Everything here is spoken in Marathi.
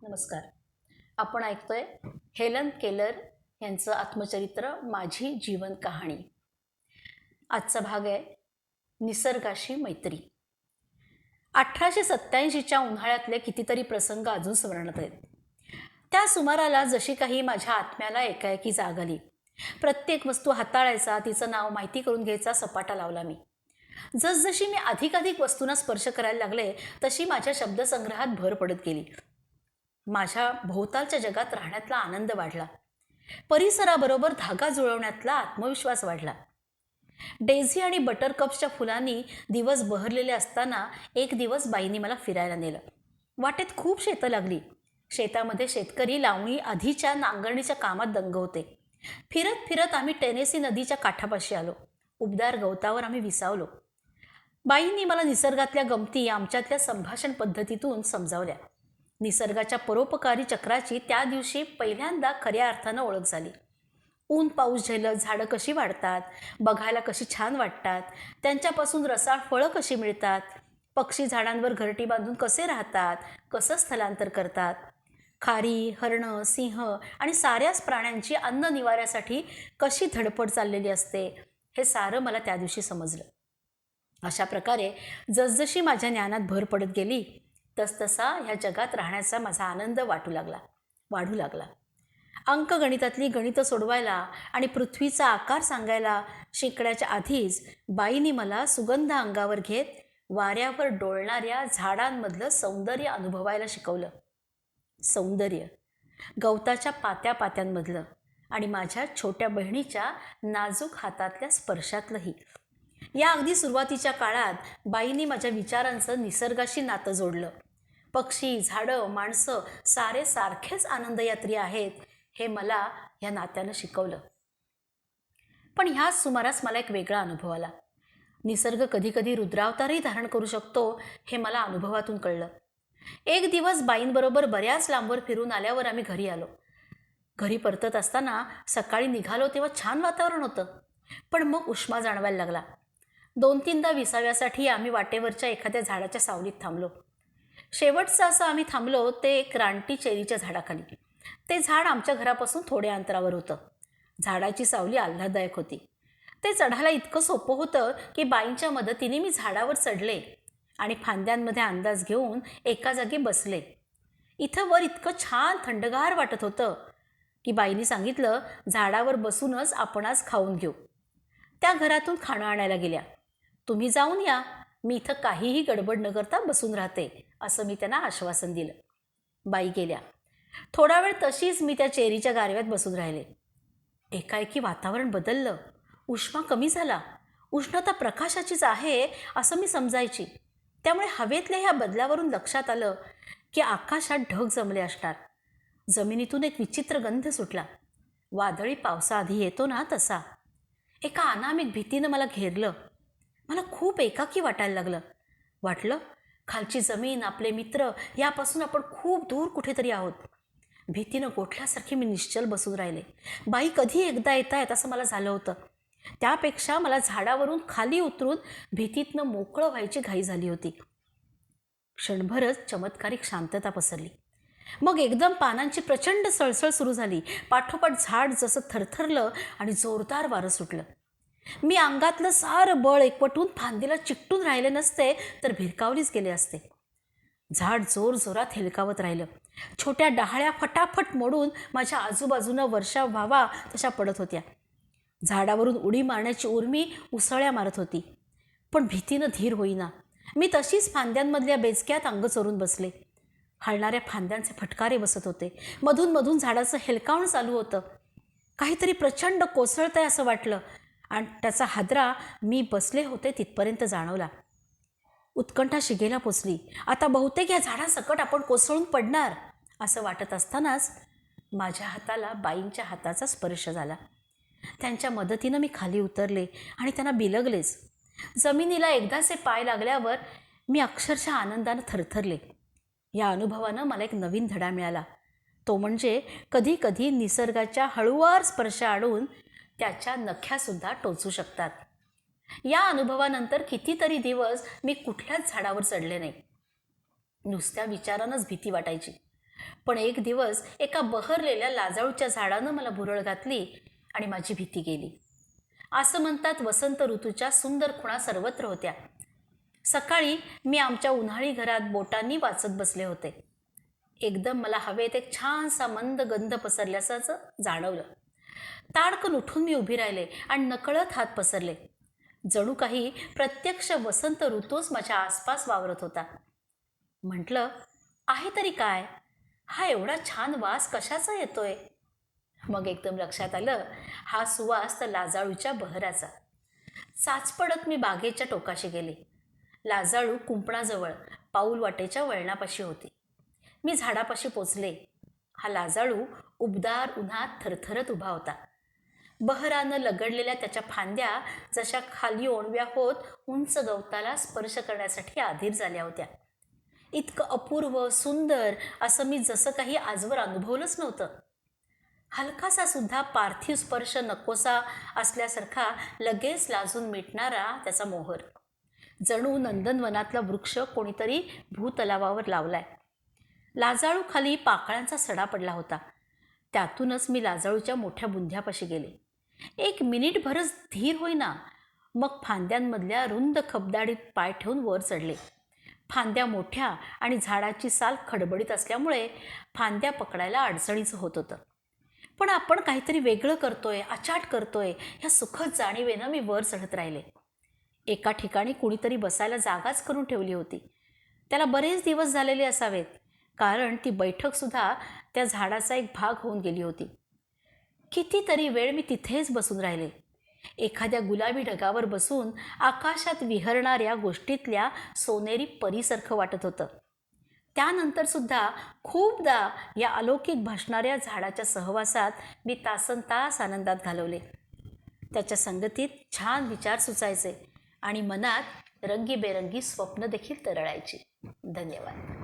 नमस्कार. आपण ऐकतोय हेलन केलर यांचं आत्मचरित्र माझी जीवन कहाणी. आजचा भाग आहे निसर्गाशी मैत्री. 1887च्या उन्हाळ्यातले कितीतरी प्रसंग अजून स्मरणात आहेत. त्या सुमाराला जशी काही माझ्या आत्म्याला एकाएकी जाग आली. प्रत्येक वस्तू हाताळायचा, तिचं नाव माहिती करून घ्यायचा सपाटा लावला मी. जसजशी मी अधिकाधिक वस्तूंना स्पर्श करायला लागले तशी माझ्या शब्दसंग्रहात भर पडत गेली. माझ्या भोवतालच्या जगात राहण्यातला आनंद वाढला. परिसराबरोबर धागा जुळवण्यातला आत्मविश्वास वाढला. डेझी आणि बटरकप्सच्या फुलांनी दिवस बहरलेले असताना एक दिवस बाईंनी मला फिरायला नेलं. वाटेत खूप शेतं लागली. शेतामध्ये शेतकरी लावणी आधीच्या नांगरणीच्या कामात दंग होते. फिरत फिरत आम्ही टेनेसी नदीच्या काठापाशी आलो. उबदार गवतावर आम्ही विसावलो. बाईंनी मला निसर्गातल्या गमती आमच्यातल्या संभाषण पद्धतीतून समजावल्या. निसर्गाच्या परोपकारी चक्राची त्या दिवशी पहिल्यांदा खऱ्या अर्थानं ओळख झाली. ऊन पाऊस झेलत झाडं कशी वाढतात, बघायला कशी छान वाटतात, त्यांच्यापासून रसाळ फळं कशी मिळतात, पक्षी झाडांवर घरटी बांधून कसे राहतात, कसं स्थलांतर करतात, खारी, हरणं, सिंह आणि साऱ्याच प्राण्यांची अन्न निवाऱ्यासाठी कशी धडपड चाललेली असते, हे सारं मला त्या दिवशी समजलं. अशा प्रकारे जसजशी माझ्या ज्ञानात भर पडत गेली तसतसा ह्या जगात राहण्याचा माझा आनंद वाढू लागला. अंकगणितातली गणितं सोडवायला आणि पृथ्वीचा आकार सांगायला शिकण्याच्या आधीच बाईंनी मला सुगंध अंगावर घेत वाऱ्यावर डोलणाऱ्या झाडांमधलं सौंदर्य अनुभवायला शिकवलं. सौंदर्य गवताच्या पात्यांमधलं आणि माझ्या छोट्या बहिणीच्या नाजूक हातातल्या स्पर्शातलंही. या अगदी सुरुवातीच्या काळात बाईंनी माझ्या विचारांचं निसर्गाशी नातं जोडलं. पक्षी, झाडं, माणसं सारे सारखेच आनंदयात्री आहेत हे मला या नात्यानं शिकवलं. पण ह्याच सुमारास मला एक वेगळा अनुभव आला. निसर्ग कधी कधी रुद्रावतारही धारण करू शकतो हे मला अनुभवातून कळलं. एक दिवस बाईंबरोबर बऱ्याच लांबवर फिरून आल्यावर आम्ही घरी आलो. घरी परतत असताना सकाळी निघालो तेव्हा छान वातावरण होतं, पण मग उष्मा जाणवायला लागला. 2-3दा विसाव्यासाठी आम्ही वाटेवरच्या एखाद्या झाडाच्या सावलीत थांबलो. शेवटचं असं आम्ही थांबलो ते एक रानटी चेरीच्या झाडाखाली. ते झाड आमच्या घरापासून थोड्या अंतरावर होतं. झाडाची सावली आल्हाददायक होती. ते चढायला इतकं सोपं होतं की बाईंच्या मदतीने मी झाडावर चढले आणि फांद्यांमध्ये अंदाज घेऊन एका जागी बसले. इथं वर इतकं छान थंडगार वाटत होतं की बाईंनी सांगितलं, झाडावर बसूनच आपण आज खाऊन घेऊ. त्या घरातून खाणं आणायला गेल्या. तुम्ही जाऊन या, मी इथं काहीही गडबड न करता बसून राहते, असं मी त्यांना आश्वासन दिलं. बाई गेल्या. थोडा वेळ तशीच मी त्या चेरीच्या गारव्यात बसून राहिले. एकाएकी वातावरण बदललं. उष्मा कमी झाला. उष्णता प्रकाशाचीच आहे असं मी समजायची. त्यामुळे हवेतल्या ह्या बदलावरून लक्षात आलं की आकाशात ढग जमले असणार. जमिनीतून एक विचित्र गंध सुटला. वादळी पावसाआधी येतो ना तसा. एका अनामिक भीतीनं मला घेरलं. मला खूप एकाकी वाटायला लागलं. वाटलं खालची जमीन, आपले मित्र यापासून आपण खूप दूर कुठेतरी आहोत. भीतीनं गोठल्यासारखी मी निश्चल बसून राहिले. बाई कधी एकदा येत आहेत असं मला झालं होतं. त्यापेक्षा मला झाडावरून खाली उतरून भीतीतनं मोकळं व्हायची घाई झाली होती. क्षणभरच चमत्कारिक शांतता पसरली. मग एकदम पानांची प्रचंड सळसळ सुरू झाली. पाठोपाठ झाड जसं थरथरलं आणि जोरदार वारं सुटलं. मी अंगातलं सारं बळ एकवटून फांदीला चिकटून राहिले नसते तर भिरकावलीच गेले असते. झाड जोरजोरात हेलकावत राहिलं. छोट्या डहाळ्या फटाफट मोडून माझ्या आजूबाजूनं वर्षाव व्हावा तशा पडत होत्या. झाडावरून उडी मारण्याची उर्मी उसळ्या मारत होती. पण भीतीनं धीर होईना. मी तशीच फांद्यांमधल्या बेचक्यात अंग चोरून बसले. हलणाऱ्या फांद्यांचे फटकारे बसत होते. मधून मधून झाडाचं हेलकावणं चालू होतं. काहीतरी प्रचंड कोसळतंय असं वाटलं आणि त्याचा हादरा मी बसले होते तिथपर्यंत जाणवला. उत्कंठा शिगेला पोचली. आता बहुतेक या झाडासकट आपण कोसळून पडणार असं वाटत असतानाच माझ्या हाताला बाईंच्या हाताचा स्पर्श झाला. त्यांच्या मदतीनं मी खाली उतरले आणि त्यांना बिलगलेच. जमिनीला एकदाचे पाय लागल्यावर मी अक्षरशः आनंदानं थरथरले. या अनुभवानं मला एक नवीन धडा मिळाला. तो म्हणजे कधी कधी निसर्गाच्या हळूवार स्पर्श आणून त्याच्या नख्यासुद्धा टोचू शकतात. या अनुभवानंतर कितीतरी दिवस मी कुठल्याच झाडावर चढले नाही. नुसत्या विचारानंच भीती वाटायची. पण एक दिवस एका बहरलेल्या लाजाळूच्या झाडानं मला भुरळ घातली आणि माझी भीती गेली. असं म्हणतात वसंत ऋतूच्या सुंदर खुणा सर्वत्र होत्या. सकाळी मी आमच्या उन्हाळी घरात बोटांनी वाचत बसले होते. एकदम मला हवेत एक छानसा मंद गंध पसरल्याचं जाणवलं. ताडकन उठून मी उभी राहिले आणि नकळत हात पसरले. जणू काही प्रत्यक्ष वसंत ऋतूच माझ्या आसपास वावरत होता. म्हटलं, आहे तरी काय, हा एवढा छान वास कशाचा येतोय? मग एकदम लक्षात आलं, हा सुवास तर लाजाळूच्या बहराचा. चाचपडत मी बागेच्या टोकाशी गेले. लाजाळू कुंपणाजवळ पाऊल वाटेच्या वळणापाशी होती. मी झाडापाशी पोचले. हा लाजाळू उबदार उन्हात थरथरत उभा होता. बहरानं लगडलेल्या त्याच्या फांद्या जशा खाली ओणव्या होत उंच गवताला स्पर्श करण्यासाठी आधीर झाल्या होत्या. इतकं अपूर्व सुंदर असं मी जसं काही आजवर अनुभवलंच नव्हतं. हलकासा सुद्धा पार्थिव स्पर्श नकोसा असल्यासारखा लगेच लाजून मिटणारा त्याचा मोहर. जणू नंदनवनातला वृक्ष कोणीतरी भूतलावावर लावलाय. लाजाळू खाली पाकळ्यांचा सडा पडला होता. त्यातूनच मी लाजाळूच्या मोठ्या बुंध्यापाशी गेले. एक मिनिटभरच धीर होईना, मग फांद्यांमधल्या रुंद खबदाडीत पाय ठेवून वर चढले. फांद्या मोठ्या आणि झाडाची साल खडबडीत असल्यामुळे फांद्या पकडायला अडचणीचं होत होतं. पण आपण काहीतरी वेगळं करतोय, अचाट करतोय, ह्या सुखद जाणीवेनं मी वर चढत राहिले. एका ठिकाणी कुणीतरी बसायला जागाच करून ठेवली होती. त्याला बरेच दिवस झालेले असावेत, कारण ती बैठकसुद्धा त्या झाडाचा एक भाग होऊन गेली होती. कितीतरी वेळ मी तिथेच बसून राहिले. एखाद्या गुलाबी ढगावर बसून आकाशात विहरणाऱ्या गोष्टीतल्या सोनेरी परीसारखं वाटत होतं. त्यानंतर सुद्धा खूपदा या अलौकिक भासणाऱ्या झाडाच्या सहवासात मी तासनतास आनंदात घालवले. त्याच्या संगतीत छान विचार सुचायचे आणि मनात रंगीबेरंगी स्वप्न देखील तरळायची. धन्यवाद.